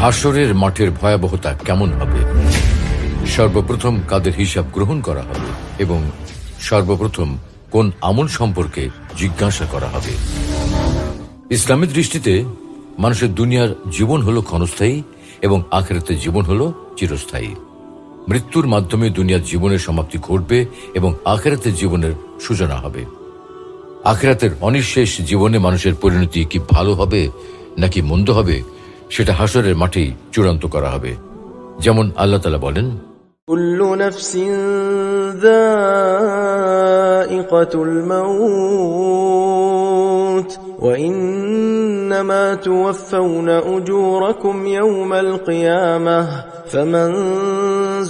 হাসরের মাঠের ভয়াবহতা কেমন হবে, সর্বপ্রথম কাদের হিসাব গ্রহণ করা হবে এবং সর্বপ্রথম কোন আমল সম্পর্কে জিজ্ঞাসা করা হবে। ইসলামের দৃষ্টিতে মানুষের দুনিয়ার জীবন হলো ক্ষণস্থায়ী এবং আখিরাতের জীবন হলো চিরস্থায়ী। মৃত্যুর মাধ্যমে দুনিয়ার জীবনের সমাপ্তি ঘটবে এবং আখিরাতের জীবনের সূচনা হবে। আখিরাতের অনিঃশেষ জীবনে মানুষের পরিণতি কি ভালো হবে নাকি মন্দ হবে, সেটা হাসরের মাঠেই চূড়ান্ত করা হবে। যেমন আল্লাহ তাআলা বলেন, কুল্লু নাফসিন যায়িকাতুল মাউত ওয়া ইন্নামা তুওয়াফাউনা উজুরাকুম ইয়াওমাল কিয়ামাহ ফামান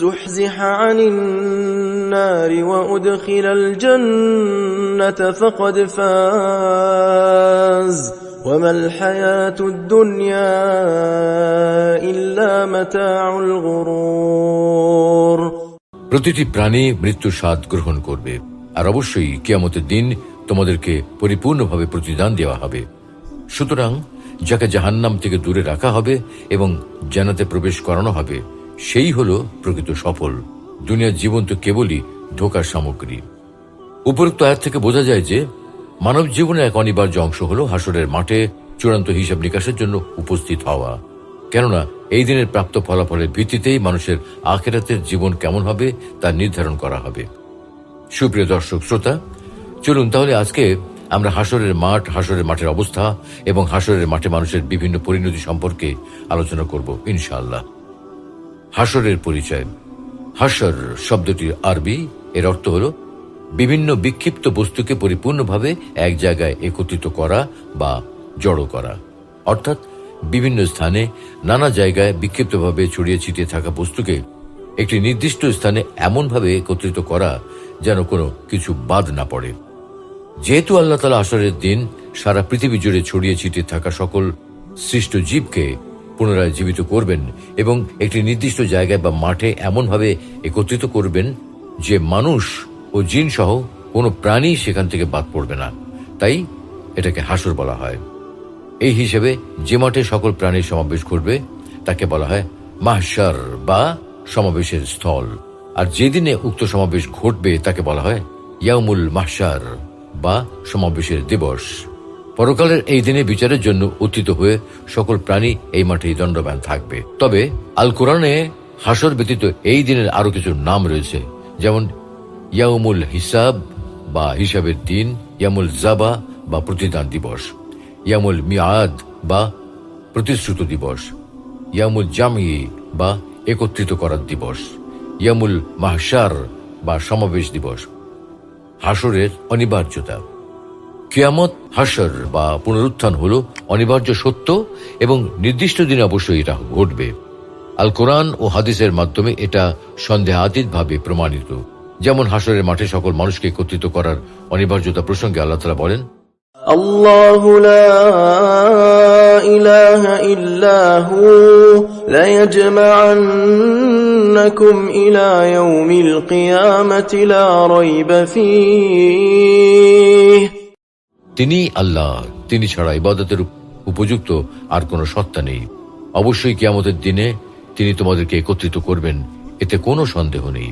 যুহজিহা আনিন নারি ওয়া উদখিলাল জান্নাতা ফাকাদ ফাজ وما الحياة الدنيا إلا متاع الغرور। প্রতিটি প্রাণী মৃত্যুর স্বাদ গ্রহণ করবে, আর অবশ্যই কিয়ামতের দিন তোমাদেরকে পরিপূর্ণভাবে প্রতিদান দেওয়া হবে। সুতরাং যাকে জাহান্নাম থেকে দূরে রাখা হবে এবং জান্নাতে প্রবেশ করানো হবে, সেই হলো প্রকৃত সফল। দুনিয়ার জীবন তো কেবলই ধোঁকার সামগ্রী। উপরোক্ত আয়াত থেকে বোঝা যায় যে মানব জীবনের এক অনিবার্য অংশ হল হাসরের মাঠে চূড়ান্ত হিসাব নিকাশের জন্য উপস্থিত হওয়া। কেননা এই দিনের প্রাপ্ত ফলাফলের ভিত্তিতেই মানুষের আখিরাতের জীবন কেমন হবে তা নির্ধারণ করা হবে। সুপ্রিয় দর্শক শ্রোতা, চলুন তাহলে আজকে আমরা হাসরের মাঠ, হাসরের মাঠের অবস্থা এবং হাসরের মাঠে মানুষের বিভিন্ন পরিণতি সম্পর্কে আলোচনা করব ইনশাআল্লাহ। হাসরের পরিচয়। হাসর শব্দটির আরবি, এর অর্থ হল বিভিন্ন বিক্ষিপ্ত বস্তুকে পরিপূর্ণভাবে এক জায়গায় একত্রিত করা বা জড়ো করা, অর্থাৎ বিভিন্ন স্থানে নানা জায়গায় বিক্ষিপ্তভাবে ছড়িয়ে ছিটিয়ে থাকা বস্তুকে একটি নির্দিষ্ট স্থানে এমনভাবে একত্রিত করা যেন কোনো কিছু বাদ না পড়ে। যেহেতু আল্লাহ তাআলা হাসরের দিন সারা পৃথিবী জুড়ে ছড়িয়ে ছিটিয়ে থাকা সকল সৃষ্ট জীবকে পুনরায় জীবিত করবেন এবং একটি নির্দিষ্ট জায়গায় বা মাঠে এমনভাবে একত্রিত করবেন যে মানুষ ও জিন সহ কোনো প্রাণী সেখান থেকে বাদ পড়বে না, তাই এটাকে হাসর বলা হয়। এই হিসেবে যে মাঠে সকল প্রাণীর সমাবেশ ঘটবে তাকে বলা হয় মাহশার বা সমাবেশের স্থল, আর যেদিনে উক্ত সমাবেশ ঘটবে তাকে বলা হয় ইয়াউমুল মাহশার বা সমাবেশের দিবস। পরকালের এই দিনে বিচারের জন্য উত্থিত হয়ে সকল প্রাণী এই মাঠেই দণ্ডবান থাকবে। তবে আল কোরআনে হাসর ব্যতীত এই দিনের আরো কিছু নাম রয়েছে, যেমন ইয়াউমুল হিসাব বা হিসাবের দিন, ইয়ামুল জাবা বা প্রতিদান দিবস, ইয়ামুল মিয়াদ বা প্রতিশ্রুত দিবস, ইয়ামুল জামি বা একত্রিত করার দিবস, ইয়ামুল মাহশার বা সমাবেশ দিবস। হাসরের অনিবার্যতা। কিয়ামত, হাসর বা পুনরুত্থান হল অনিবার্য সত্য এবং নির্দিষ্ট দিনে অবশ্যই এটা ঘটবে। আল কোরআন ও হাদিসের মাধ্যমে এটা সন্দেহাতীতভাবে প্রমাণিত। যেমন হাসরের মাঠে সকল মানুষকে একত্রিত করার অনিবার্যতা প্রসঙ্গে আল্লাহ তাআলা বলেন, আল্লাহু লা ইলাহা ইল্লা হু লা ইয়াজমা'আন্নাকুম ইলা ইয়াউমিল কিয়ামাতি লা রাইবা ফীহ। তিনি আল্লাহ, তিনি ছাড়া ইবাদতের উপযুক্ত আর কোনো সত্তা নেই। অবশ্যই কিয়ামতের দিনে তিনি তোমাদেরকে একত্রিত করবেন, এতে কোনো সন্দেহ নেই।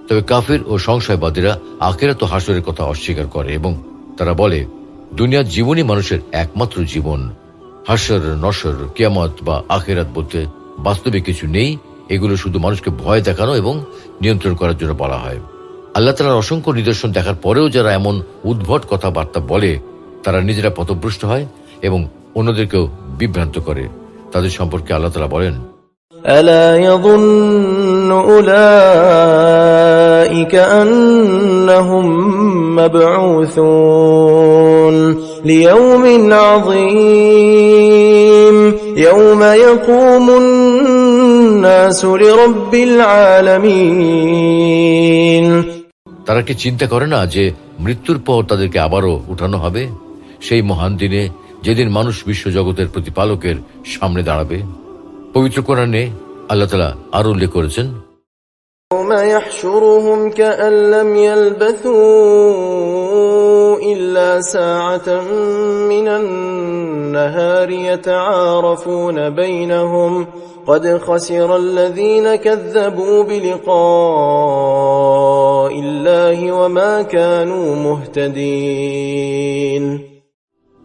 তবে কাফির ও সংশয়বাদীরা আখিরাত ও হাসরের কথা অস্বীকার করে এবং তারা বলে দুনিয়ার জীবনই মানুষের একমাত্র জীবন। হাসর, নসর, কিয়ামত বা আখিরাত বলতে বাস্তবে কিছু নেই। এগুলো শুধু মানুষকে ভয় দেখানো এবং নিয়ন্ত্রণ করার জন্য বলা হয়। আল্লাহ তাআলার অসংখ্য নিদর্শন দেখার পরেও যারা এমন উদ্ভট কথাবার্তা বলে, তারা নিজেরা পথভ্রষ্ট হয় এবং অন্যদেরকেও বিভ্রান্ত করে। তাদের সম্পর্কে আল্লাহ তাআলা বলেন, আলা ইয়াযুন্নু উলাইকা আন্নাহুম মাবউসুন লিয়াউমিন আযীম ইয়াওমা ইয়াকুমুন নাসু লিরাব্বিল আলামিন। তারা কি চিন্তা করে না যে মৃত্যুর পর তাদেরকে আবারও উঠানো হবে সেই মহান দিনে, যেদিন মানুষ বিশ্বজগতের প্রতিপালকের সামনে দাঁড়াবে? পবিত্র কোরআনে আল্লাহ তাআলা আরো উল্লেখ করেছেন, يوم يحشرهم كأن لم يلبثوا إلا ساعة من النهار يتعارفون بينهم قد خسر الذين كذبوا بلقاء الله وما كانوا مهتدين।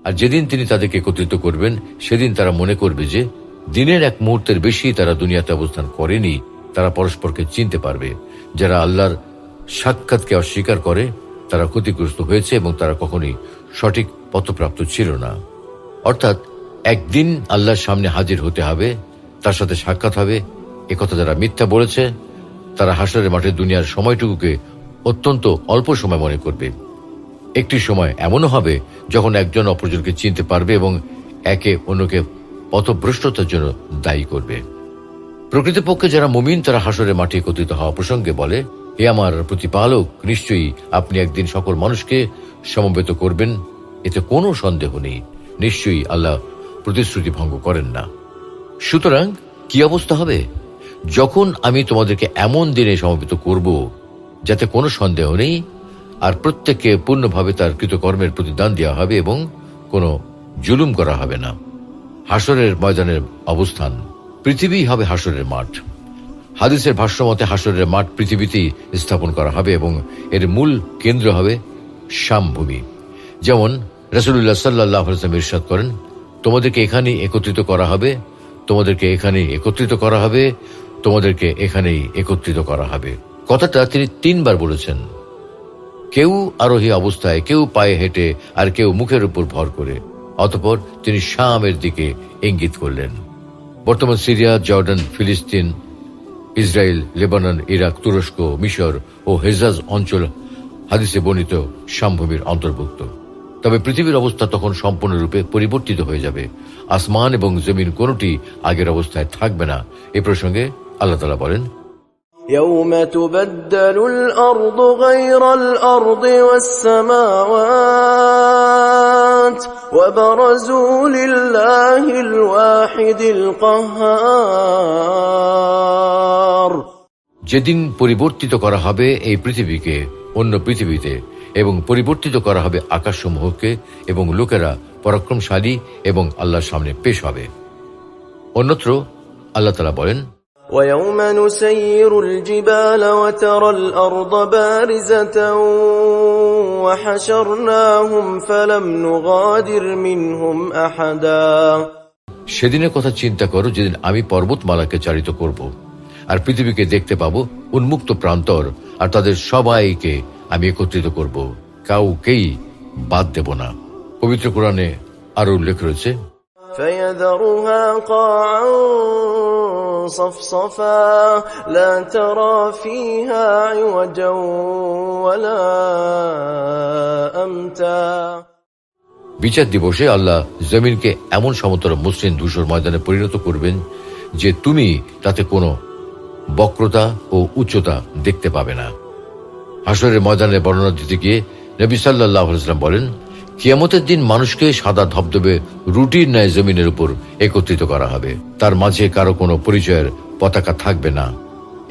আর যেদিন তিনি তাদেরকে একত্রিত করবেন সেদিন তারা মনে করবে যে দিনের এক মুহূর্তের বেশি তারা দুনিয়াতে অবস্থান করেনি। তারা পরস্পরকে চিনতে পারবে। যারা আল্লাহর সাক্ষাৎকে অস্বীকার করে তারা ক্ষতিগ্রস্ত হয়েছে এবং তারা কখনোই সঠিক পথপ্রাপ্ত ছিল না। অর্থাৎ একদিন আল্লাহর সামনে হাজির হতে হবে, তার সাথে সাক্ষাৎ হবে। একথা যারা মিথ্যা বলেছে তারা হাসরের মাঠে দুনিয়ার সময়টুকুকে অত্যন্ত অল্প সময় মনে করবে। একটি সময় এমনও হবে যখন একজন অপরজনকে চিনতে পারবে এবং একে অন্যকে পথভ্রষ্টতার জন্য দায়ী করবে। প্রকৃতপক্ষে যারা মুমিন তারা হাসরের মাঠে একত্রিত হওয়া প্রসঙ্গে বলে, হে আমার প্রতিপালক, নিশ্চয়ই আপনি একদিন সকল মানুষকে সমবেত করবেন, এতে কোনো সন্দেহ নেই। নিশ্চয়ই আল্লাহ প্রতিশ্রুতি ভঙ্গ করেন না। সুতরাং কি অবস্থা হবে যখন আমি তোমাদেরকে এমন দিনে সমবেত করব যাতে কোনো সন্দেহ নেই, আর প্রত্যেককে পূর্ণভাবে তার কৃতকর্মের প্রতিদান দেওয়া হবে এবং কোনো জুলুম করা হবে না। হাসরের ময়দানের অবস্থান পৃথিবী হবে হাসরের মাঠ। হাদিসের ভাষ্য মতে হাসরের মাঠ পৃথিবীতেই স্থাপন করা হবে এবং এর মূল কেন্দ্র হবে শাম ভূমি। যেমন রাসূলুল্লাহ সাল্লাল্লাহু আলাইহি ওয়াসাল্লাম ইরশাদ করেন, তোমাদেরকে এখানেই একত্রিত করা হবে, তোমাদেরকে এখানেই একত্রিত করা হবে, তোমাদেরকে এখানেই একত্রিত করা হবে। কথাটা তিনি 3 বার বলেছেন। কেউ আরোহী অবস্থায়, কেউ পায়ে হেঁটে, আর কেউ মুখের উপর ভর করে। অতঃপর তিনি শামের দিকে ইঙ্গিত করলেন। বর্তমান সিরিয়া, জর্ডান, ফিলিস্তিন, ইসরায়েল, লেবানন, ইরাক, তুরস্ক, মিশর ও হেজাজ অঞ্চল হাদিসে বর্ণিত শামভূমির অন্তর্ভুক্ত। তবে পৃথিবীর অবস্থা তখন সম্পূর্ণরূপে পরিবর্তিত হয়ে যাবে। আসমান এবং জমিন কোনটি আগের অবস্থায় থাকবে না। এ প্রসঙ্গে আল্লাহ তাআলা বলেন, يوم تبدل الأرض غير الأرض والسماوات وبرزوا لله الواحد القهار। যেদিন পরিবর্তিত করা হবে এই পৃথিবীকে অন্য পৃথিবীতে এবং পরিবর্তিত করা হবে আকাশসমূহকে, এবং লোকেরা পরাক্রমশালী এবং আল্লাহর সামনে পেশ হবে। অন্যত্র আল্লাহ তাআলা বলেন, ويوم نسير الجبال وترى الأرض بارزة وحشرناهم فلم نغادر منهم أحدا। সেদিনের কথা চিন্তা করো যেদিন আমি পর্বতমালাকে চালিত করব, আর পৃথিবীকে দেখতে পাবো উন্মুক্ত প্রান্তর, আর তাদের সবাইকে আমি একত্রিত করব, কাউকেই বাদ দেব না। পবিত্র কোরআনে আরো উল্লেখ রয়েছে, فيذرها قاعا صفصفا لا ترى فيها عوجا ولا أمتا। বিচার দিবসে আল্লাহ জমিনকে এমন সমতল মসৃণ ধূসর ময়দানে পরিণত করবেন যে তুমি তাতে কোনো বক্রতা ও উচ্চতা দেখতে পাবে না। হাসরের ময়দানে বর্ণনা দিতে গিয়ে নবী সাল্লাল্লাহু আলাইহি ওয়াসাল্লাম বলেন, কিয়ামতের দিন মানুষকে সাদা ধবধবে রুটির ন্যায় জমিনের উপর একত্রিত করা হবে। তার মাঝে কারো কোনো পরিচয়ের পতাকা থাকবে না।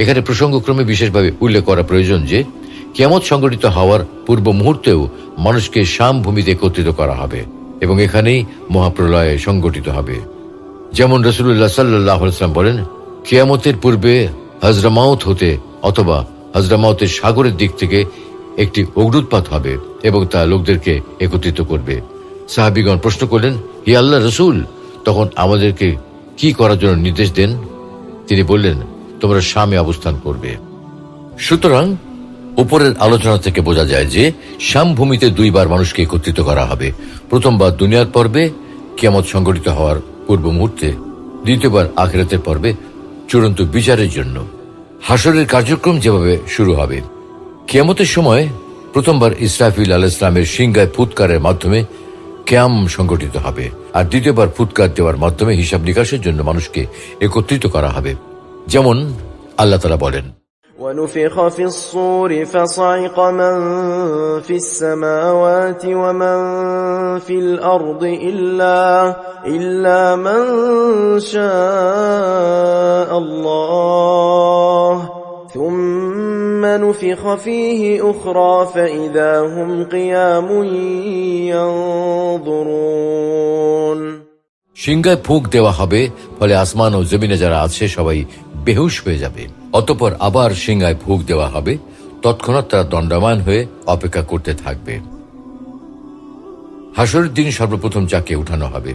এখানে প্রসঙ্গক্রমে বিশেষভাবে উল্লেখ করা প্রয়োজন যে কিয়ামত সংঘটিত হওয়ার পূর্ব মুহূর্তেও মানুষকে শাম ভূমিতে একত্রিত করা হবে এবং এখানেই মহাপ্রলয় সংঘটিত হবে। যেমন রাসূলুল্লাহ সাল্লাল্লাহু আলাইহি ওয়াসাল্লাম বলেন, কিয়ামতের পূর্বে হজরমাউত হতে অথবা হজরমাউতের সাগরের দিক থেকে একটি অগ্ন্যুৎপাত হবে এবং তা লোকদেরকে একত্রিত করবে। সাহাবীগণ প্রশ্ন করলেন, হে আল্লাহর রাসূল, তখন আমাদেরকে কি করার জন্য নির্দেশ দেন? তিনি বললেন, তোমরা শামে অবস্থান করবে। সুতরাং উপরের আলোচনা থেকে বোঝা যায় যে শাম ভূমিতে 2 বার মানুষকে একত্রিত করা হবে। প্রথমবার দুনিয়ার পর্বে কিয়ামত সংঘটিত হওয়ার পূর্ব মুহূর্তে, দ্বিতীয়বার আখিরাতের পর্বে চূড়ান্ত বিচারের জন্য। হাসরের কার্যক্রম যেভাবে শুরু হবে, কিয়ামতের সময় প্রথমবার ইসরাফিল আলাইহিস সালামের সিংহায় ফুৎকারের মাধ্যমে কিয়াম সংঘটিত হবে, আর দ্বিতীয়বার ফুৎকার দেওয়ার মাধ্যমে হিসাব নিকাশের জন্য মানুষকে একত্রিত করা হবে। যেমন আল্লাহ তাআলা বলেন, ونفخ في الصور فصعق من في السماوات ومن في الأرض إلا من شاء الله ثم نفخ فيه أخرى فإذا هم قيام ينظرون সিংহায় ফুঁক দেওয়া হবে, ফলে আসমান ও জমিনে যারা আছে সবাই বেহুশ হয়ে যাবে। অতঃপর আবার সিংহায় ফুঁক দেওয়া হবে, তৎক্ষণাৎ তারা দণ্ডায়মান হয়ে অপেক্ষা করতে থাকবে। হাসরের দিন সর্বপ্রথম যাকে উঠানো হবে।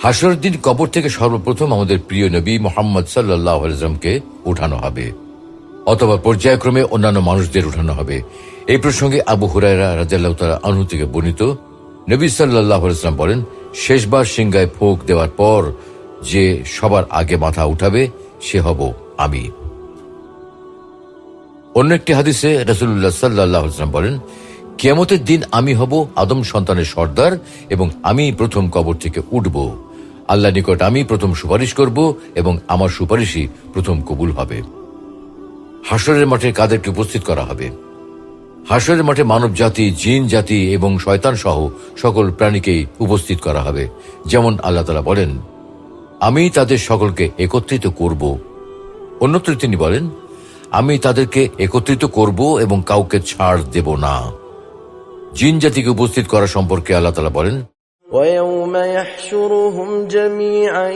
হাসরের দিন কবর থেকে সর্বপ্রথম আমাদের প্রিয় নবী মুহাম্মদ সাল্লাল্লাহু আলাইহি ওয়াসাল্লামকে উঠানো হবে, অথবা পর্যায়ক্রমে অন্যান্য মানুষদের উঠানো হবে। এই প্রসঙ্গে আবু হুরায়রা রাদিয়াল্লাহু তাআলা আনহু থেকে বর্ণিত, নবী সাল্লাল্লাহু আলাইহি ওয়াসাল্লাম বলেন, শেষবার সিংহায় ফুঁক দেওয়ার পর যে সবার আগে মাথা উঠাবে সে হব আমি। অন্য একটি হাদিসে রাসূলুল্লাহ সাল্লাল্লাহু আলাইহি ওয়াসাল্লাম বলেন, কিয়ামতের দিন আমি হব আদম সন্তানের সর্দার এবং আমি প্রথম কবর থেকে উঠব। আল্লাহর নিকট আমি প্রথম সুপারিশ করব এবং আমার সুপারিশই প্রথম কবুল হবে। হাসরের মাঠে কাদেরকে উপস্থিত করা হবে? হাসরের মাঠে মানব জাতি, জিন জাতি এবং শয়তান সহ সকল প্রাণীকেই উপস্থিত করা হবে। যেমন আল্লাহ তাআলা বলেন, আমি তাদের সকলকে একত্রিত করব। অন্যত্র তিনি বলেন, আমি তাদেরকে একত্রিত করব এবং কাউকে ছাড় দেব না। জিন জাতিকে উপস্থিত করা সম্পর্কে আল্লাহ তাআলা বলেন, ويوم يحشرهم جميعا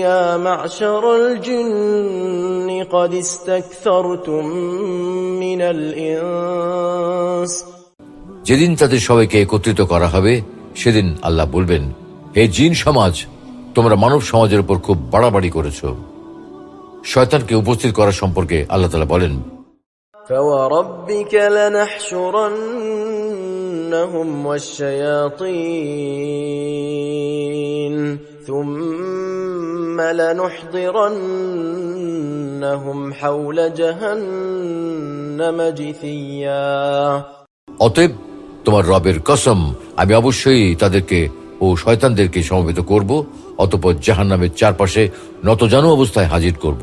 يا معشر الجن قد استكثرتم من الإنس যেদিন তাদের সবাইকে একত্রিত করা হবে সেদিন আল্লাহ বলবেন, হে জিন সমাজ, তোমরা মানব সমাজের উপর খুব বাড়াবাড়ি করেছ। শয়তানকে উপস্থিত করা সম্পর্কে আল্লাহ তাআলা বলেন, فوربك لنحشرنهم والشياطين ثم لنحضرنهم حول جهنم جثيا অতএব তোমার রবের কসম, আমি অবশ্যই তাদেরকে ও শয়তানদেরকে সমবেত করব, অতঃপর জাহান্নামের চারপাশে নতজানু অবস্থায় হাজির করব।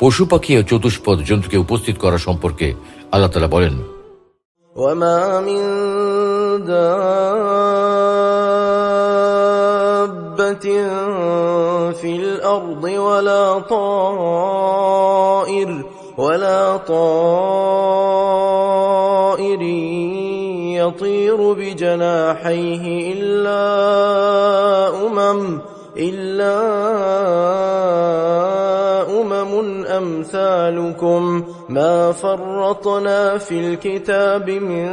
পশু পাখি ও চতুষ্পদ জন্তুকে উপস্থিত করা সম্পর্কে আল্লাহ তাআলা বলেন, وما من دابة في الأرض ولا طائر يطير بجناحيه إلا أمم أمثالكم ما فرطنا في الكتاب من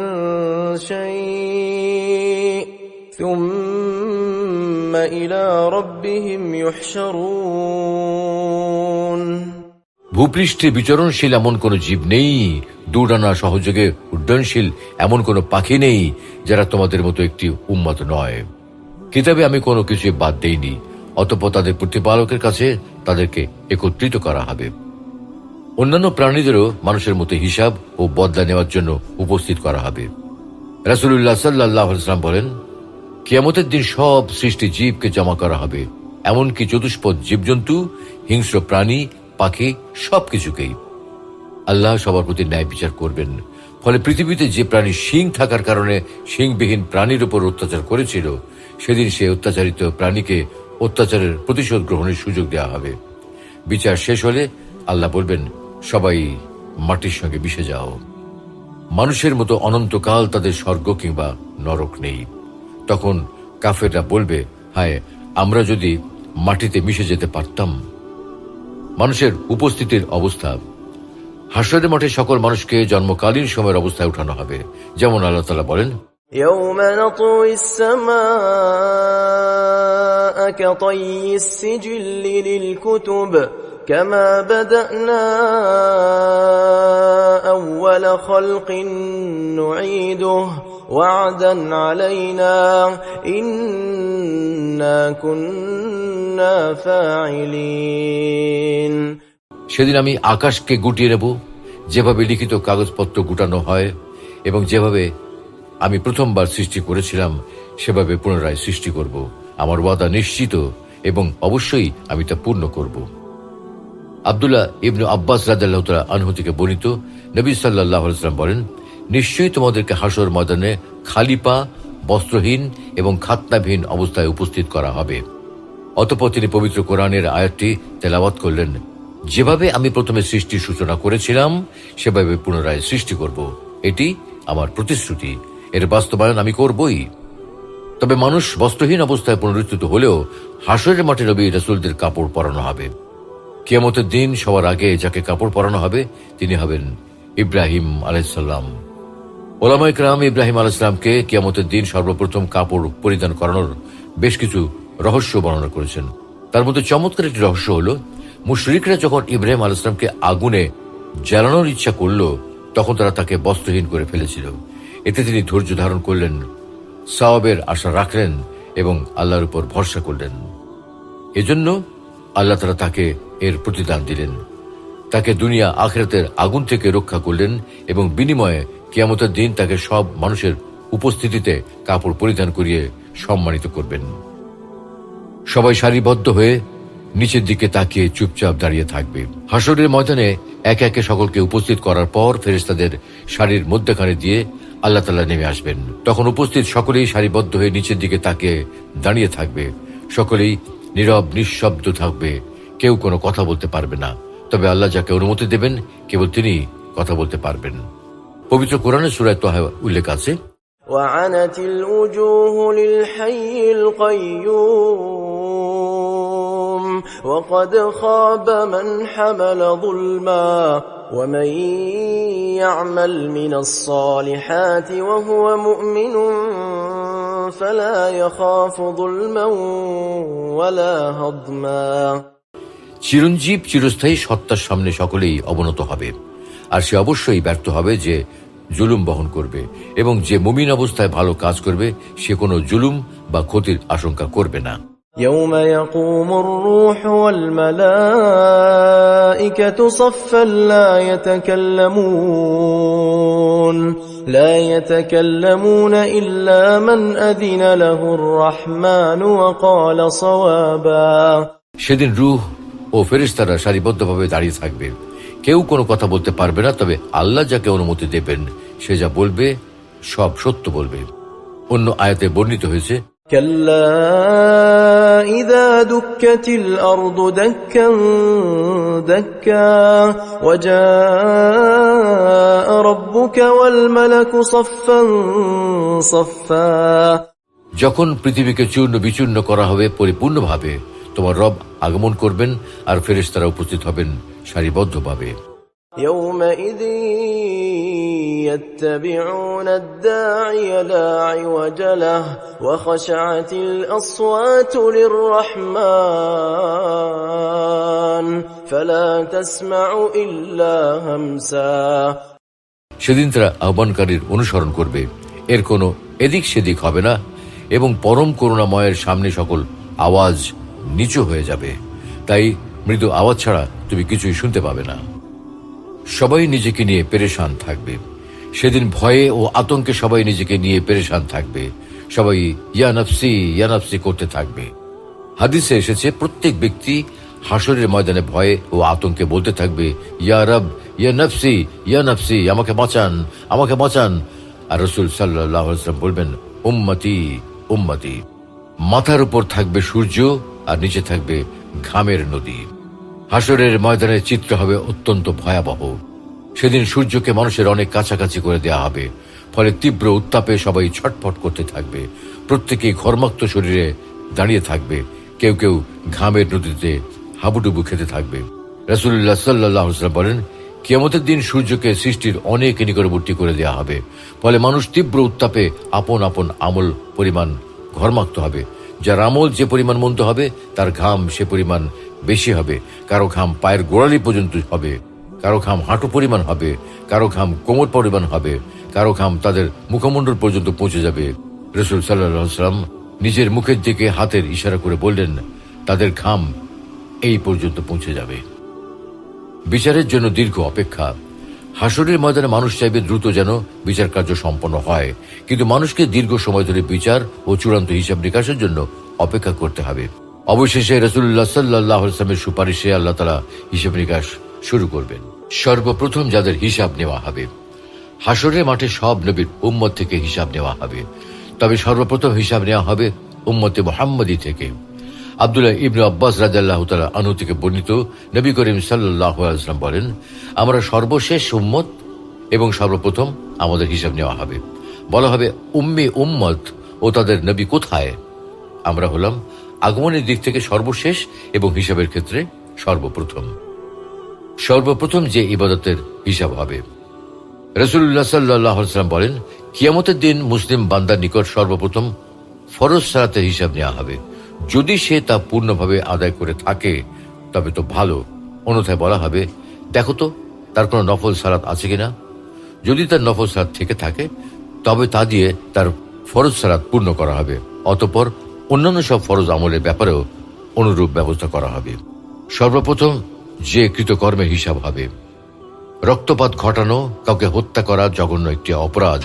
شيء ثم إلى ربهم يحشرون ভূপৃষ্ঠে বিচরণশীল এমন কোন জীব নেই, দুডানা সহযোগে উড্ডয়নশীল এমন কোন পাখি নেই যারা তোমাদের মতো একটি উম্মত নয়। কিতাবে আমি কোনো কিছু বাদ দেইনি, অতঃপর তাদের প্রতিপালকের কাছে তাদেরকে একত্রিত করা হবে। অন্যান্য প্রাণীদেরও মানুষের মতো হিসাব ও বদলা নেওয়ার জন্য উপস্থিত করা হবে। রাসূলুল্লাহ সাল্লাল্লাহু আলাইহি ওয়াসাল্লাম বলেন, কিয়ামতের দিন সব সৃষ্টি জীবকে জমা করা হবে, এমনকি চতুষ্পদ জীবজন্তু, হিংস্র প্রাণী, পাখি, সবকিছুকেই। আল্লাহ সবার প্রতি ন্যায় বিচার করবেন। ফলে পৃথিবীতে যে প্রাণী শিং থাকার কারণে শিংবিহীন প্রাণীর উপর অত্যাচার করেছিল, সেদিন সে অত্যাচারিত প্রাণীকে অত্যাচারের প্রতিশোধ গ্রহণের সুযোগ দেওয়া হবে। বিচার শেষ হলে আল্লাহ বলবেন, সবাই মাটির সঙ্গে মিশে যাও। মানুষের মতো অনন্তকাল তাদের স্বর্গ কিংবা নরক নেই। তখন কাফেররা বলবে, হায়, আমরা যদি মাটিতে মিশে যেতে পারতাম। মানুষের উপস্থিতির অবস্থা। হাসরের মাঠে সকল মানুষকে জন্মকালীন সময়ের অবস্থায় উঠানো হবে। যেমন আল্লাহ তাআলা বলেন, يوم نطوي السماء كطي السجل للكتب كما بدأنا أول خلق نعيده وعدا علينا إنا كنا فاعلين সেদিন আমি আকাশকে গুটিয়ে নেব, যেভাবে লিখিত কাগজপত্র গুটানো হয়, এবং যেভাবে আমি প্রথমবার সৃষ্টি করেছিলাম সেভাবে পুনরায় সৃষ্টি করব। আমার ওয়াদা নিশ্চিত এবং অবশ্যই আমি তা পূর্ণ করব। আব্দুল্লাহ ইবনে আব্বাস রাদিয়াল্লাহু তাআলা আনহু থেকে বর্ণিত, নবী সাল্লাল্লাহু আলাইহি ওয়াসাল্লাম বলেন, নিশ্চয়ই তোমাদেরকে হাসর ময়দানে খালি পা, বস্ত্রহীন এবং খাতনাবিহীন অবস্থায় উপস্থিত করা হবে। অতঃপর তিনি পবিত্র কোরআনের আয়াতটি তেলাওয়াত করলেন, যেভাবে আমি প্রথমে সৃষ্টির সূচনা করেছিলাম সেভাবে পুনরায় সৃষ্টি করব। এটি আমার প্রতিশ্রুতি, এর বাস্তবায়ন আমি করবই। তবে মানুষ বস্ত্রহীন অবস্থায় পুনরুত্থিত হলেও হাসরের মাঠে নবী রাসূলদের কাপড় পরানো হবে। কিয়ামতের দিন সবার আগে যাকে কাপড় পরানো হবে তিনি হবেন ইব্রাহিম আলাইহিসসালাম। ওলামায়ে কেরাম ইব্রাহিম আলাইহিসসালামকে কিয়ামতের দিন সর্বপ্রথম কাপড় পরিধান করানোর বেশ কিছু রহস্য বর্ণনা করেছেন। তার মধ্যে চমৎকার একটি রহস্য হল, মুশরিকরা যখন ইব্রাহিম আলাইহিসসালামকে আগুনে জ্বালানোর ইচ্ছা করল তখন তারা তাকে বস্ত্রহীন করে ফেলেছিল। এতে তিনি ধৈর্য ধারণ করলেন, সওয়াবের আশা রাখলেন এবং আল্লাহর উপর ভরসা করলেন। এজন্য আল্লাহ তাআলা তাকে এর প্রতিদান দিলেন। তাকে দুনিয়া আখিরাতের আগুন থেকে রক্ষা করলেন এবং বিনিময়ে কিয়ামতের দিন তাকে সব মানুষের উপস্থিতিতে কাপড় পরিধান করিয়ে সম্মানিত করবেন। সবাই সারিবদ্ধ হয়ে নিচের দিকে তাকিয়ে চুপচাপ দাঁড়িয়ে থাকবে। হাসরের ময়দানে একে একে সকলকে উপস্থিত করার পর ফেরেশতাদের সারির মধ্যখানে দিয়ে আল্লাহ তাআলা নেমে আসবেন। তখন উপস্থিত সকলেই সারিবদ্ধ হয়ে নিচের দিকে তাকিয়ে দাঁড়িয়ে থাকবে। সকলেই নীরব নিঃশব্দ থাকবে, কেউ কোনো কথা বলতে পারবে না। তবে আল্লাহ যাকে অনুমতি দেবেন কেবল তিনি কথা বলতে পারবেন। পবিত্র কোরআনের সূরা তাহা উল্লেখ আছে, وعنت الوجوه للحي القيوم وقد خاب من حمل ظلما ومن يعمل من الصالحات وهو مؤمن فلا يخاف ظلما ولا هضما। চিরঞ্জীব চিরস্থায়ী সত্তার সামনে সকলেই অবনত হবে, আর সে অবশ্যই ব্যর্থ হবে যে জুলুম বহন করবে, এবং যে মুমিন অবস্থায় ভালো কাজ করবে সে কোনো জুলুম বা ক্ষতির আশঙ্কা করবে না। يوم يقوم الروح والملائكة صفا لا يتكلمون إلا من أذن له الرحمن وقال صوابا। সেদিন রূহ ও ফেরেশতারা সারিবদ্ধভাবে দাঁড়িয়ে থাকবে, কেউ কোনো কথা বলতে পারবে না, তবে আল্লাহ যাকে অনুমতি দেবেন সে যা বলবে সব সত্য বলবে। অন্য আয়াতে বর্ণিত হয়েছে, كلا إذا دكت الأرض دكا دكا وجاء ربك والملك صفا صفا। যখন পৃথিবীকে চূর্ণ বিচূর্ণ করা হবে পরিপূর্ণভাবে, তোমার রব আগমন করবেন আর ফেরেশতারা উপস্থিত হবেন সারিবদ্ধভাবে। يومئذ يتبعون الداعي لا عوج له وخشعت الأصوات للرحمن فلا تسمع إلا همسا। সেদিন তারা আহ্বানকারীর অনুসরণ করবে, এর কোনো এদিক সেদিক হবে না, এবং পরম করুণাময়ের সামনে সকল আওয়াজ নিচু হয়ে যাবে, তাই মৃদু আওয়াজ ছাড়া তুমি কিছুই শুনতে পাবে না। সবাই নিজেকে নিয়ে পেরেশান থাকবে। সেদিন ভয়ে ও আতঙ্কে সবাই নিজেকে নিয়ে পেরেশান থাকবে, সবাই ইয়া নফসি করতে থাকবে। হাদিসে এসেছে, প্রত্যেক ব্যক্তি হাসরের ময়দানে ভয়ে ও আতঙ্কে বলতে থাকবে, ইয়া রব ইয়া নফসি, আমাকে বাঁচান, আমাকে বাঁচান। আর রাসূল সাল্লাল্লাহু আলাইহি ওয়াসাল্লাম বলবেন, উম্মতি উম্মতি। মাথার উপর থাকবে সূর্য আর নিচে থাকবে ঘামের নদী। হাসরের ময়দানের চিত্র হবে অত্যন্ত ভয়াবহ। সেদিন সূর্যকে মানুষের অনেক কাছাকাছি করে দেয়া হবে, ফলে তীব্র উত্তাপে সবাই ছটফট করতে থাকবে। প্রত্যেকেই ঘর্মাক্ত শরীরে দাঁড়িয়ে থাকবে, কেউ কেউ ঘামের নদীতে হাবুডুবু খেতে থাকবে। রাসূলুল্লাহ সাল্লাল্লাহু আলাইহি ওয়াসাল্লাম বলেন, কিয়ামতের দিন সূর্যকে সৃষ্টির অনেক নিকটবর্তী করে দেয়া হবে, ফলে মানুষ তীব্র উত্তাপে আপন আপন আমল পরিমাণ ঘর্মাক্ত হবে। যার আমল যে পরিমাণ মন্দ হবে তার ঘাম সে পরিমাণ বেশি হবে। কারো ঘাম পায়ের গোড়ালি পর্যন্ত হবে, কারো ঘাম হাঁটু পরিমাণ হবে, কারো ঘাম কোমর পরিমাণ হবে, কারো ঘাম তাদের মুখমণ্ডল পর্যন্ত পৌঁছে যাবে। রাসূল সাল্লাল্লাহু আলাইহি ওয়াসাল্লাম নিজের মুখের দিকে হাতের ইশারা করে বললেন, তাদের ঘাম এই পর্যন্ত পৌঁছে যাবে। বিচারের জন্য দীর্ঘ অপেক্ষা। হাসরের ময়দানে মানুষ চাইবে দ্রুত যেন বিচার কার্য সম্পন্ন হয়, কিন্তু মানুষকে দীর্ঘ সময় ধরে বিচার ও চূড়ান্ত হিসাব নিকাশের জন্য অপেক্ষা করতে হবে। অবশেষে রাসূলুল্লাহ সাল্লাল্লাহু আলাইহি ওয়াসাল্লামের সুপারিশে আল্লাহ তাআলা হিসাব নিকাশ শুরু করবেন। সর্বপ্রথম যাদের হিসাব নেওয়া হবে, হাসরের মাঠে সব নবীর উম্মত থেকে হিসাব নেওয়া হবে, তবে সর্বপ্রথম হিসাব নেওয়া হবে উম্মতে মুহাম্মদী থেকে। আব্দুল্লাহ ইবনে আব্বাস রাদিয়াল্লাহু তাআলা আনহু থেকে বর্ণিত, নবী করিম সাল্লাল্লাহু আলাইহি ওয়াসাল্লাম বলেন, আমরা সর্বশেষ উম্মত এবং সর্বপ্রথম আমাদের হিসাব নেওয়া হবে। বলা হবে, উম্মি উম্মত ও তাদের নবী কোথায়? আমরা হলাম আগমনের দিক থেকে সর্বশেষ এবং হিসাবের ক্ষেত্রে সর্বপ্রথম যে ইবাদতের হিসাব হবে। রাসূলুল্লাহ সাল্লাল্লাহু আলাইহি ওয়াসাল্লাম বলেন, কিয়ামতের দিন মুসলিম বান্দার নিকট সর্বপ্রথম ফরজ সালাতের হিসাব নেওয়া হবে। যদি সে তা পূর্ণভাবে আদায় করে থাকে তবে তো ভালো, অন্যথায় বলা হবে, দেখো তো তার কোনো নফল সালাত আছে কিনা। যদি তার নফল সালাত থেকে থাকে তবে তা দিয়ে তার ফরজ সালাত পূর্ণ করা হবে। অতঃপর অন্যান্য সব ফরজ আমলের ব্যাপারেও অনুরূপ ব্যবস্থা করা হবে। সর্বপ্রথম যে কৃতকর্মের হিসাব হবে। রক্তপাত ঘটানো, কাউকে হত্যা করা জঘন্য একটি অপরাধ।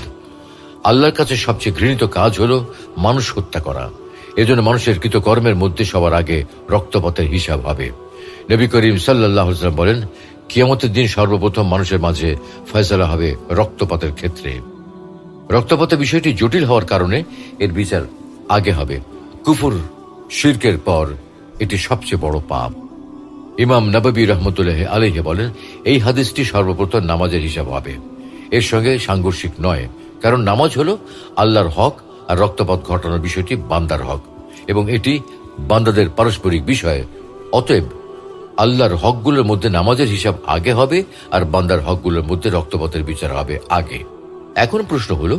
আল্লাহর কাছে সবচেয়ে ঘৃণিত কাজ হলো মানুষ হত্যা করা। এজন্য মানুষের কৃতকর্মের মধ্যে সবার আগে রক্তপাতের হিসাব হবে। নবী করিম সাল্লাল্লাহু আলাইহি ওয়াসাল্লাম বলেন, কিয়ামতের দিন সর্বপ্রথম মানুষের মাঝে ফয়সালা হবে রক্তপাতের ক্ষেত্রে। রক্তপাতের বিষয়টি জটিল হওয়ার কারণে এর বিচার আগে হবে। কুফর শিরকের পর এটি সবচেয়ে বড় পাপ। ইমাম নববী রহমতুল্লাহ আলাইহি বলেন, এই হাদিসটি সর্বপ্রথম নামাজের হিসাব হবে। এর সঙ্গে সাংঘর্ষিক নয়, কারণ নামাজ হলো আল্লাহর হক আর রক্তপাত ঘটানোর বিষয়টি বান্দার হক, এবং এটি বান্দাদের পারস্পরিক বিষয়। অতএব আল্লাহর হকগুলোর মধ্যে নামাজের হিসাব আগে হবে আর বান্দার হকগুলোর মধ্যে রক্তপাতের বিচার হবে আগে। এখন প্রশ্ন হলো,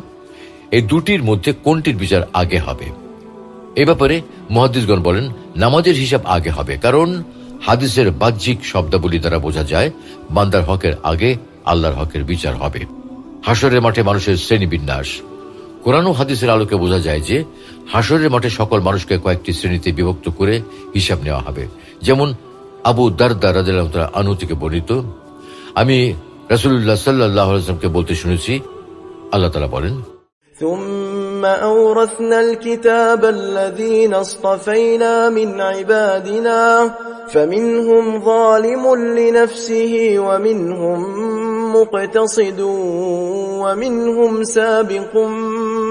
এই দুটির মধ্যে কোনটির বিচার আগে হবে? এ ব্যাপারে মুহাদ্দিসগণ বলেন, নামাজের হিসাব আগে হবে, কারণ হাদিসের বাহ্যিক শব্দাবলী দ্বারা বোঝা যায় বান্দার হকের আগে আল্লাহর হকের বিচার হবে। হাসরের মাঠে মানুষের শ্রেণীবিন্যাস। কোরআন ও হাদিসের আলোকে বোঝা যায় যে হাসরের মাঠে সকল মানুষকে কয়েকটি শ্রেণীতে বিভক্ত করে হিসাব নেওয়া হবে। যেমন আবু দারদা রাদিয়াল্লাহু তাআলা আনহু থেকে বর্ণিত, আমি রাসূলুল্লাহ সাল্লাল্লাহু আলাইহি ওয়াসাল্লামকে বলতে শুনেছি, আল্লাহ তাআলা বলেন, ثم أورثنا الكتاب الذين اصطفينا من عبادنا فمنهم ظالم لنفسه ومنهم مقتصد ومنهم سابق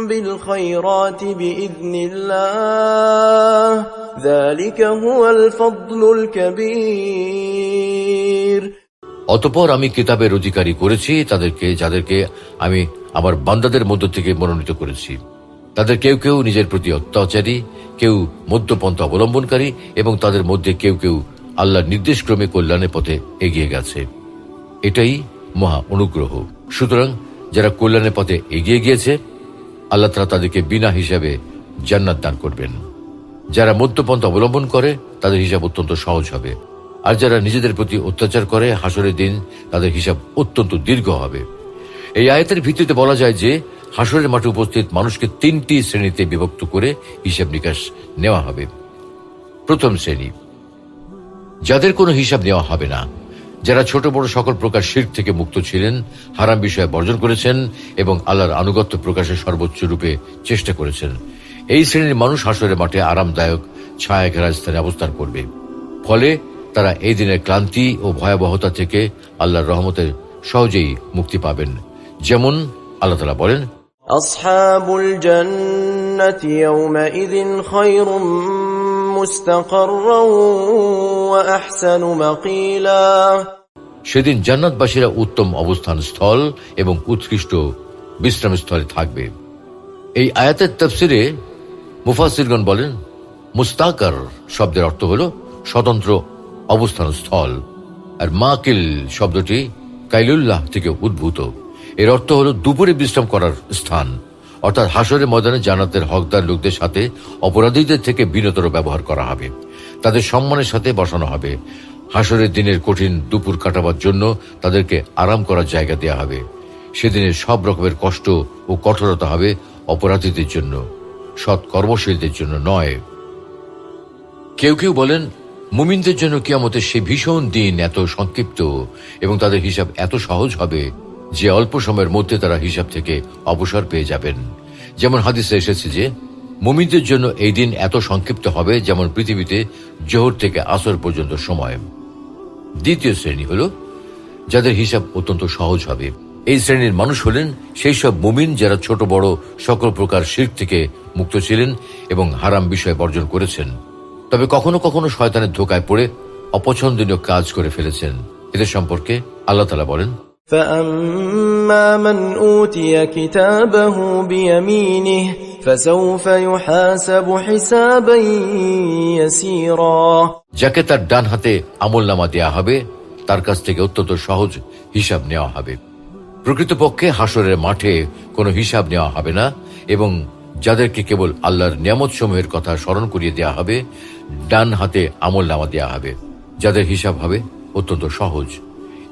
بالخيرات بإذن الله ذلك هو الفضل الكبير। অতঃপর আমি কিতাবের অধিকারী করেছি তাদেরকে, যাদেরকে আমি আমার বান্দাদের মধ্য থেকে মনোনীত করেছি। তাদের কেউ কেউ নিজের প্রতি অত্যাচারী, কেউ মধ্যপন্থা অবলম্বনকারী, এবং তাদের মধ্যে কেউ কেউ আল্লাহর নির্দেশক্রমে কল্যাণের পথে এগিয়ে গেছে। এটাই মহা অনুগ্রহ। সুতরাং যারা কল্যাণের পথে এগিয়ে গিয়েছে, আল্লাহ তাআলা তাদেরকে বিনা হিসাবে জান্নাত দান করবেন। যারা মধ্যপন্থা অবলম্বন করে তাদের হিসাব অত্যন্ত সহজ হবে, আর যারা নিজেদের প্রতি অত্যাচার করে হাসরের দিন তাদের হিসাব অত্যন্ত দীর্ঘ হবে। এই আয়াতের ভিত্তিতে বলা যায় যে হাসরের মাঠে উপস্থিত মানুষকে তিনটি শ্রেণীতে বিভক্ত করে হিসাব নিকাশ নেওয়া হবে। প্রথম শ্রেণী, যাদের কোনো হিসাব নেওয়া হবে না, যারা ছোট বড় সকল প্রকার শিরক থেকে মুক্ত ছিলেন, হারাম বিষয়ে বর্জন করেছেন এবং আল্লাহর আনুগত্য প্রকাশের সর্বোচ্চ রূপে চেষ্টা করেছেন। এই শ্রেণীর মানুষ হাসরের মাঠে আরামদায়ক ছায়া ঘেরা স্থানে অবস্থান করবে। ফলে তারা এই দিনের ক্লান্তি ও ভয়াবহতা থেকে আল্লাহর রহমতের সহজেই মুক্তি পাবেন। যেমন আল্লাহ তাআলা বলেন, আসহাবুল জান্নাতি ইয়াওমাইযিন খায়রুম মুস্তাকাররান ওয়া আহসানু মাকিলা। সেদিন জান্নাতবাসীরা উত্তম অবস্থান স্থল এবং উৎকৃষ্ট বিশ্রাম স্থলে থাকবে। এই আয়াতের তাফসিরে মুফাসসিরগণ বলেন, মুস্তাকার শব্দের অর্থ হল স্বতন্ত্র অবস্থান স্থল, আর মাকিল শব্দটি কাইলুল্লাহ থেকে উদ্ভূত। এর অর্থ হল দুপুরে বিশ্রাম করার স্থান, অর্থাৎ হাসরের ময়দানে জান্নাতের হকদার লোকদের সাথে অপরাধীদের থেকে বিনতর ব্যবহার করা হবে, তাদের সম্মানের সাথে বসানো হবে। হাসরের দিনের কঠিন দুপুর কাটাবার জন্য তাদেরকে আরাম করার জায়গা দেওয়া হবে। সেদিনের সব রকমের কষ্ট ও কঠোরতা হবে অপরাধীদের জন্য, সৎ কর্মশীলদের জন্য নয়। কেউ কেউ বলেন, মুমিনদের জন্য কিয়ামতের সেই ভীষণ দিন এত সংক্ষিপ্ত এবং তাদের হিসাব এত সহজ হবে যে অল্প সময়ের মধ্যে তারা হিসাব থেকে অবসর পেয়ে যাবেন। যেমন হাদিসে এসেছে যে মুমিনদের জন্য এই দিন এত সংক্ষিপ্ত হবে যেমন পৃথিবীতে জোহর থেকে আসর পর্যন্ত সময়। দ্বিতীয় শ্রেণী হল যাদের হিসাব অত্যন্ত সহজ হবে। এই শ্রেণীর মানুষ হলেন সেই সব মুমিন যারা ছোট বড় সকল প্রকার শিরক থেকে মুক্ত ছিলেন এবং হারাম বিষয় বর্জন করেছেন। তবে কখনো কখনো শয়তানের ধোকায় পড়ে অপছন্দনীয় কাজ করে ফেলেছেন। এদের সম্পর্কে আল্লাহ তাআলা বলেন, فأما من أوتي كتابه بيمينه فسوف يحاسب حسابا يسيرا। যাকে তার ডান হাতে আমলনামা দেয়া হবে তার কাছ থেকে অত্যন্ত সহজ হিসাব নেওয়া হবে। প্রকৃতপক্ষে হাসরের মাঠে কোনো হিসাব নেওয়া হবে না এবং যাদেরকে কেবল আল্লাহর নিয়ামত সমূহের কথা স্মরণ করিয়ে দেওয়া হবে, ডান হাতে আমলনামা দেওয়া হবে, যাদের হিসাব হবে অত্যন্ত সহজ।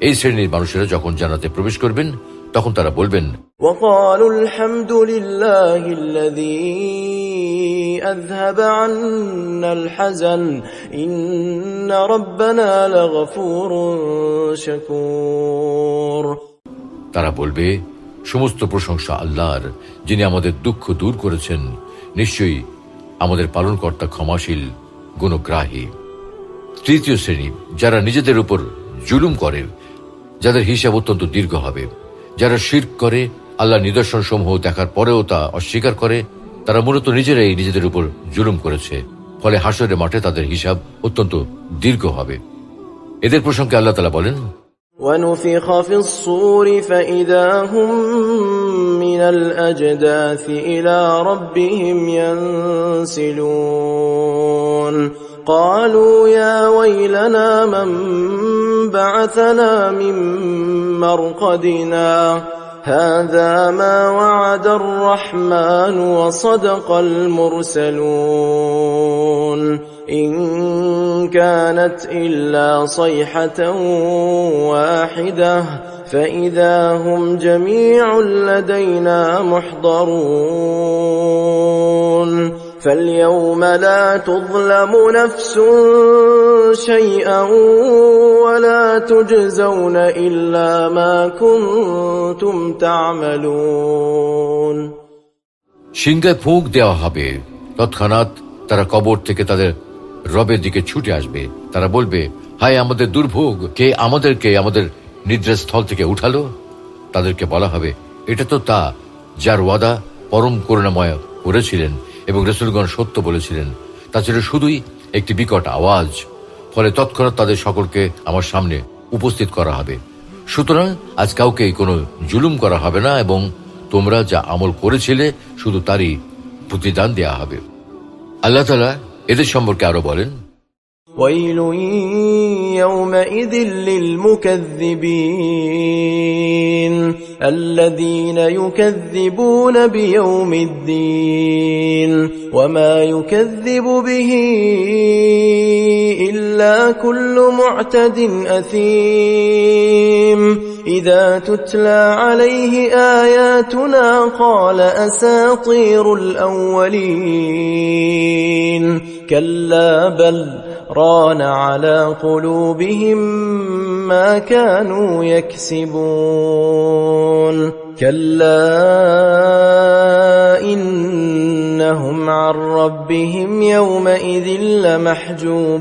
এই শ্রেণীর মানুষেরা যখন জান্নাতে প্রবেশ করবেন তখন তারা বলবেন, وقالوا الحمد لله الذي أذهب عنا الحزن إن ربنا لغفور شكور। তারা বলবে, সমস্ত প্রশংসা আল্লাহর, যিনি আমাদের দুঃখ দূর করেছেন। নিশ্চয়ই আমাদের পালনকর্তা ক্ষমাশীল, গুণগ্রাহী। তৃতীয় শ্রেণী, যারা নিজেদের উপর জুলুম করে, যাদের হিসাব অত্যন্ত দীর্ঘ হবে। যারা শিরক করে, আল্লাহ নিদর্শন সমূহ দেখার পরেও তা অস্বীকার করে, তারা মূলত নিজেরাই নিজেদের উপর জুলুম করেছে। ফলে হাসরের মাঠে তাদের হিসাব অত্যন্ত দীর্ঘ হবে। এদের প্রসঙ্গে আল্লাহ তাআলা বলেন, ونفخ في الصور فإذا هم من الأجداث إلى ربهم ينسلون قالوا يا ويلنا من بعثنا من مرقدنا هذا ما وعد الرحمن وصدق المرسلون إن كانت إلا صيحة واحدة فإذا هم جميع لدينا محضرون فاليوم لا تظلم نفس شيئا ولا تجزون إلا ما كنتم تعملون। সিংহায় ফুঁক দেওয়া হবে, তৎক্ষণাৎ তারা কবর থেকে তাদের রবের দিকে ছুটে আসবে। তারা বলবে, হায় আমাদের দুর্ভোগ, কে আমাদেরকে আমাদের নিদ্রাস্থল থেকে উঠালো? তাদেরকে বলা হবে, এটা তো তা যার ওয়াদা পরম করুণাময় করেছিলেন এবং রাসূলগণ সত্য বলেছিলেন। তা ছিল শুধুই একটি বিকট আওয়াজ। ফলে তৎক্ষণাৎ তাদের সকলকে আমার সামনে উপস্থিত করা হবে। সুতরাং আজ কাউকে কোনো জুলুম করা হবে না এবং তোমরা যা আমল করেছিলে শুধু তারই প্রতিদান দেয়া হবে। আল্লাহ তাআলা এদের সম্পর্কে আরো বলেন, ويل يومئذ للمكذبين الذين يكذبون بيوم الدين وما يكذب به إلا كل معتد أثيم إذا تتلى عليه آياتنا قال أساطير الأولين كلا بل ران على قلوبهم ما كانوا يكسبون كلا إنهم عن ربهم يومئذ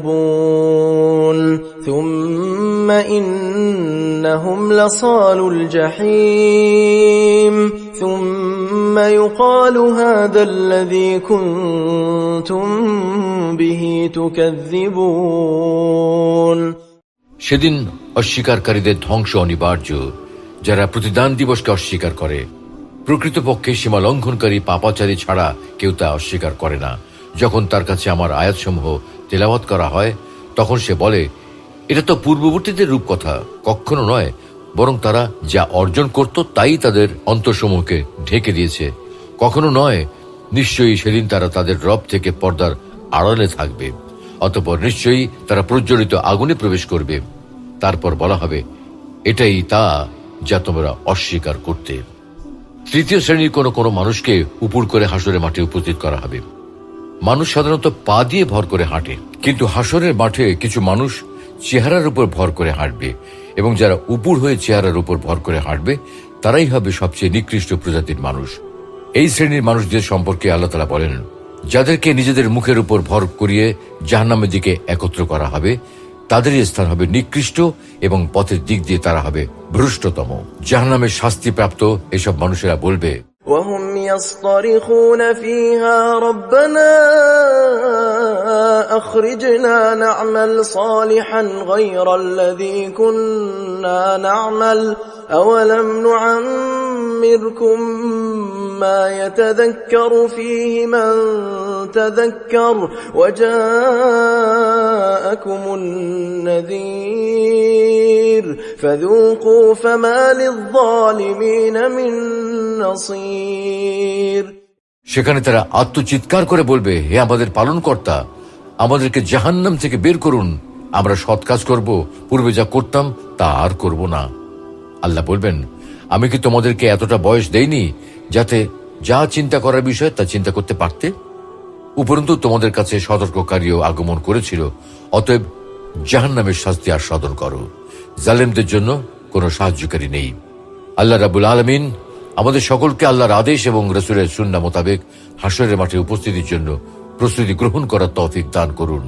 لمحجوبون ثم إنهم لصالوا الجحيم ثم يقال هذا الذي كنتم به تكذبون। সেদিন অস্বীকারীদের ধ্বংস অনিবার্য, যারা প্রতিদান দিবসকে অস্বীকার করে। প্রকৃতপক্ষে সীমা লঙ্ঘনকারী পাপাচারী ছাড়া কেউ তা অস্বীকার করে না। যখন তার কাছে আমার আয়াতসমূহ তেলাওয়াত করা হয় তখন সে বলে, এটা তো পূর্ববর্তীদের রূপকথা, কখনো নয়, বরং তারা যা অর্জন করত তাই তাদের অন্তরসমূহকে ঢেকে দিয়েছে। কখনো নয়, নিশ্চয়ই সেদিন তারা তাদের রব থেকে পর্দার আড়ালে থাকবে। অতঃপর নিশ্চয়ই তারা প্রজ্বলিত আগুনে প্রবেশ করবে। তারপর বলা হবে, এটাই তা যা তোমরা অস্বীকার করতে। তৃতীয় শ্রেণীর কোনো মানুষকে উপর করে হাসরের মাঠে উপস্থিত করা হবে। মানুষ সাধারণত পা দিয়ে ভর করে হাঁটে, কিন্তু হাসরের মাঠে কিছু মানুষ চেহারার উপর ভর করে হাঁটবে এবং যারা উপর হয়ে চেহারার উপর ভর করে হাঁটবে তারাই হবে সবচেয়ে নিকৃষ্ট প্রজাতির মানুষ। এই শ্রেণীর মানুষদের সম্পর্কে আল্লাহ তাআলা বলেন, যাদেরকে নিজেদের মুখের উপর ভর করিয়ে জাহান্নামের দিকে একত্র করা হবে তাদেরই স্থান হবে নিকৃষ্ট এবং পথের দিক দিয়ে তারা হবে ভ্রষ্টতম। জাহান্নামের শাস্তিপ্রাপ্ত এসব মানুষেরা বলবে, وهم يصطرخون فيها ربنا أخرجنا نعمل صالحا غير الذي كنا نعمل أولم نعمركم ما يتذكر فيه من تذكر وجاءكم النذير فذوقوا فما للظالمين من نصير। সেখানে তারা আত্মচিৎকার করে বলবে, হে আমাদের পালনকর্তা, আমাদেরকে জাহান্নাম থেকে বের করুন, আমরা সৎ কাজ করব, পূর্বে যা করতাম তা আর করব না। আল্লাহ বলবেন, আমি কি তোমাদেরকে এতটা বয়স দেইনি যাতে যা চিন্তা করার বিষয় তা চিন্তা করতে পারতে? উপরন্তু তোমাদের কাছে সতর্ককারীও আগমন করেছিল, অতএব জাহান্নামের শাস্তি আস্বাদন করো। জালেমদের জন্য কোনো সাহায্যকারী নেই। আল্লাহ রাব্বুল আলামিন আমাদের সকলকে আল্লাহর আদেশ এবং রাসূলের সুন্নাহ মোতাবেক হাশরের মাঠে উপস্থিতির জন্য প্রস্তুতি গ্রহণ করার তৌফিক দান করুন।